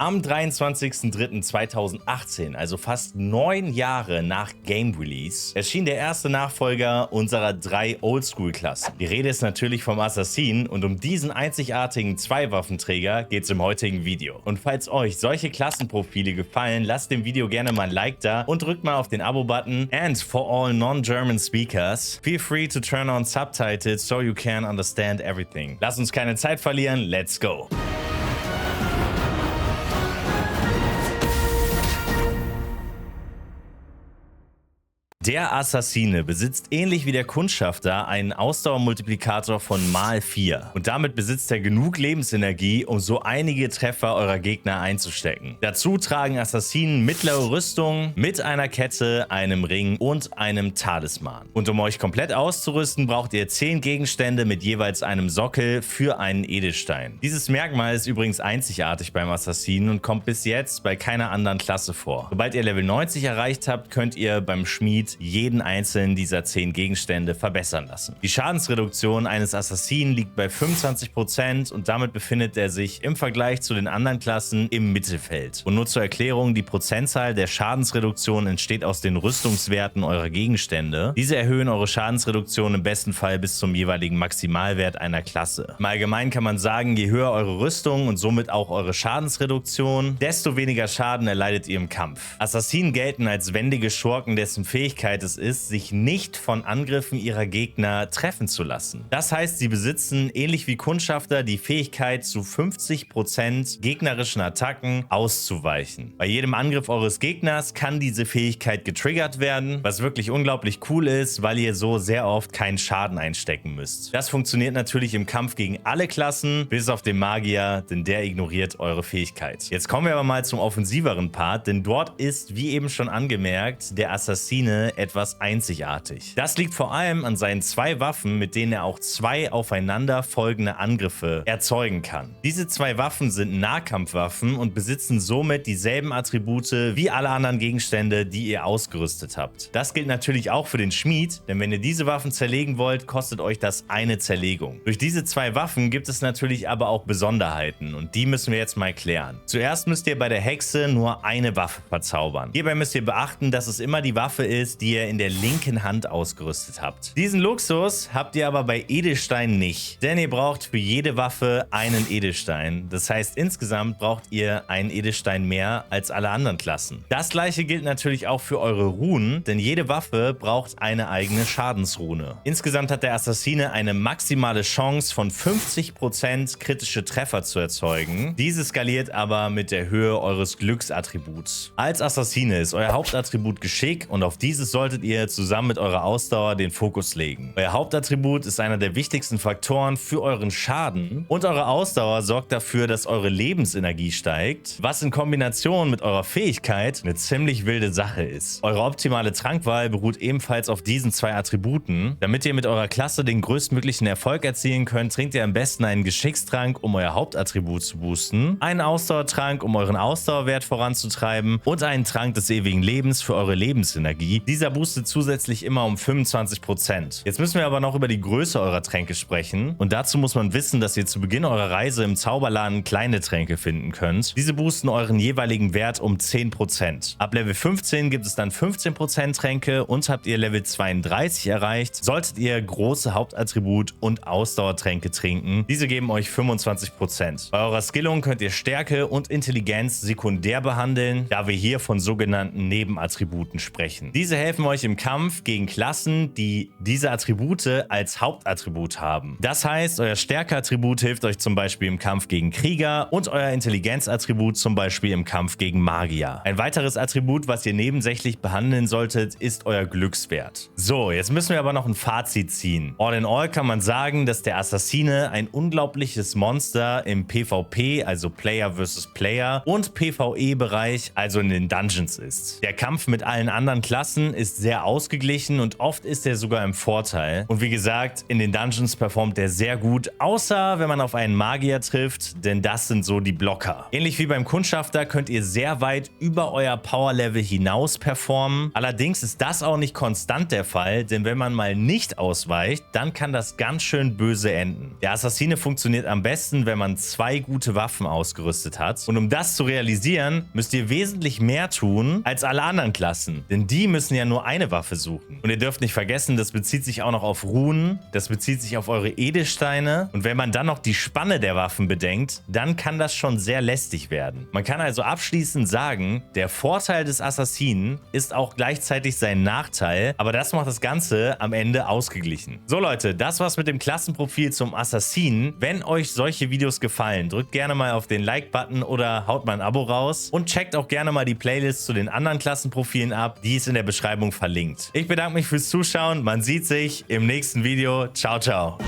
Am 23.03.2018, also fast 9 Jahre nach Game Release, erschien der erste Nachfolger unserer 3 Oldschool-Klassen. Die Rede ist natürlich vom Assassin und um diesen einzigartigen Zweiwaffenträger geht es im heutigen Video. Und falls euch solche Klassenprofile gefallen, lasst dem Video gerne mal ein Like da und drückt mal auf den Abo-Button. And for all non-German speakers, feel free to turn on subtitles so you can understand everything. Lasst uns keine Zeit verlieren, let's go! Der Assassine besitzt ähnlich wie der Kundschafter einen Ausdauermultiplikator von mal 4 und damit besitzt er genug Lebensenergie, um so einige Treffer eurer Gegner einzustecken. Dazu tragen Assassinen mittlere Rüstung mit einer Kette, einem Ring und einem Talisman. Und um euch komplett auszurüsten, braucht ihr 10 Gegenstände mit jeweils einem Sockel für einen Edelstein. Dieses Merkmal ist übrigens einzigartig beim Assassinen und kommt bis jetzt bei keiner anderen Klasse vor. Sobald ihr Level 90 erreicht habt, könnt ihr beim Schmied jeden einzelnen dieser 10 Gegenstände verbessern lassen. Die Schadensreduktion eines Assassinen liegt bei 25% und damit befindet er sich im Vergleich zu den anderen Klassen im Mittelfeld. Und nur zur Erklärung, die Prozentzahl der Schadensreduktion entsteht aus den Rüstungswerten eurer Gegenstände. Diese erhöhen eure Schadensreduktion im besten Fall bis zum jeweiligen Maximalwert einer Klasse. Im Allgemeinen kann man sagen, je höher eure Rüstung und somit auch eure Schadensreduktion, desto weniger Schaden erleidet ihr im Kampf. Assassinen gelten als wendige Schurken, dessen Fähigkeit es ist, sich nicht von Angriffen ihrer Gegner treffen zu lassen. Das heißt, sie besitzen, ähnlich wie Kundschafter, die Fähigkeit, zu 50% gegnerischen Attacken auszuweichen. Bei jedem Angriff eures Gegners kann diese Fähigkeit getriggert werden, was wirklich unglaublich cool ist, weil ihr so sehr oft keinen Schaden einstecken müsst. Das funktioniert natürlich im Kampf gegen alle Klassen, bis auf den Magier, denn der ignoriert eure Fähigkeit. Jetzt kommen wir aber mal zum offensiveren Part, denn dort ist, wie eben schon angemerkt, der Assassine etwas einzigartig. Das liegt vor allem an seinen 2 Waffen, mit denen er auch 2 aufeinander folgende Angriffe erzeugen kann. Diese 2 Waffen sind Nahkampfwaffen und besitzen somit dieselben Attribute wie alle anderen Gegenstände, die ihr ausgerüstet habt. Das gilt natürlich auch für den Schmied, denn wenn ihr diese Waffen zerlegen wollt, kostet euch das eine Zerlegung. Durch diese 2 Waffen gibt es natürlich aber auch Besonderheiten und die müssen wir jetzt mal klären. Zuerst müsst ihr bei der Hexe nur eine Waffe verzaubern. Hierbei müsst ihr beachten, dass es immer die Waffe ist, die ihr in der linken Hand ausgerüstet habt. Diesen Luxus habt ihr aber bei Edelsteinen nicht, denn ihr braucht für jede Waffe einen Edelstein. Das heißt, insgesamt braucht ihr einen Edelstein mehr als alle anderen Klassen. Das gleiche gilt natürlich auch für eure Runen, denn jede Waffe braucht eine eigene Schadensrune. Insgesamt hat der Assassine eine maximale Chance von 50% kritische Treffer zu erzeugen. Diese skaliert aber mit der Höhe eures Glücksattributs. Als Assassine ist euer Hauptattribut Geschick und auf dieses solltet ihr zusammen mit eurer Ausdauer den Fokus legen. Euer Hauptattribut ist einer der wichtigsten Faktoren für euren Schaden und eure Ausdauer sorgt dafür, dass eure Lebensenergie steigt, was in Kombination mit eurer Fähigkeit eine ziemlich wilde Sache ist. Eure optimale Trankwahl beruht ebenfalls auf diesen 2 Attributen. Damit ihr mit eurer Klasse den größtmöglichen Erfolg erzielen könnt, trinkt ihr am besten einen Geschickstrank, um euer Hauptattribut zu boosten, einen Ausdauertrank, um euren Ausdauerwert voranzutreiben und einen Trank des ewigen Lebens für eure Lebensenergie. Dieser boostet zusätzlich immer um 25%. Jetzt müssen wir aber noch über die Größe eurer Tränke sprechen und dazu muss man wissen, dass ihr zu Beginn eurer Reise im Zauberladen kleine Tränke finden könnt. Diese boosten euren jeweiligen Wert um 10%. Ab Level 15 gibt es dann 15% Tränke und habt ihr Level 32 erreicht, solltet ihr große Hauptattribut und Ausdauertränke trinken. Diese geben euch 25%. Bei eurer Skillung könnt ihr Stärke und Intelligenz sekundär behandeln, da wir hier von sogenannten Nebenattributen sprechen. Diese helfen euch im Kampf gegen Klassen, die diese Attribute als Hauptattribut haben. Das heißt, euer Stärke-Attribut hilft euch zum Beispiel im Kampf gegen Krieger und euer Intelligenz-Attribut zum Beispiel im Kampf gegen Magier. Ein weiteres Attribut, was ihr nebensächlich behandeln solltet, ist euer Glückswert. So, jetzt müssen wir aber noch ein Fazit ziehen. All in all kann man sagen, dass der Assassine ein unglaubliches Monster im PvP, also Player vs. Player, und PvE-Bereich, also in den Dungeons ist. Der Kampf mit allen anderen Klassen ist sehr ausgeglichen und oft ist er sogar im Vorteil. Und wie gesagt, in den Dungeons performt er sehr gut, außer wenn man auf einen Magier trifft, denn das sind so die Blocker. Ähnlich wie beim Kundschafter könnt ihr sehr weit über euer Power-Level hinaus performen. Allerdings ist das auch nicht konstant der Fall, denn wenn man mal nicht ausweicht, dann kann das ganz schön böse enden. Der Assassine funktioniert am besten, wenn man 2 gute Waffen ausgerüstet hat. Und um das zu realisieren, müsst ihr wesentlich mehr tun als alle anderen Klassen, denn die müssen ja nur eine Waffe suchen. Und ihr dürft nicht vergessen, das bezieht sich auch noch auf Runen, das bezieht sich auf eure Edelsteine. Und wenn man dann noch die Spanne der Waffen bedenkt, dann kann das schon sehr lästig werden. Man kann also abschließend sagen, der Vorteil des Assassinen ist auch gleichzeitig sein Nachteil, aber das macht das Ganze am Ende ausgeglichen. So Leute, das war's mit dem Klassenprofil zum Assassinen. Wenn euch solche Videos gefallen, drückt gerne mal auf den Like-Button oder haut mal ein Abo raus und checkt auch gerne mal die Playlist zu den anderen Klassenprofilen ab, die ist in der Beschreibung verlinkt. Ich bedanke mich fürs Zuschauen, man sieht sich im nächsten Video. Ciao, ciao.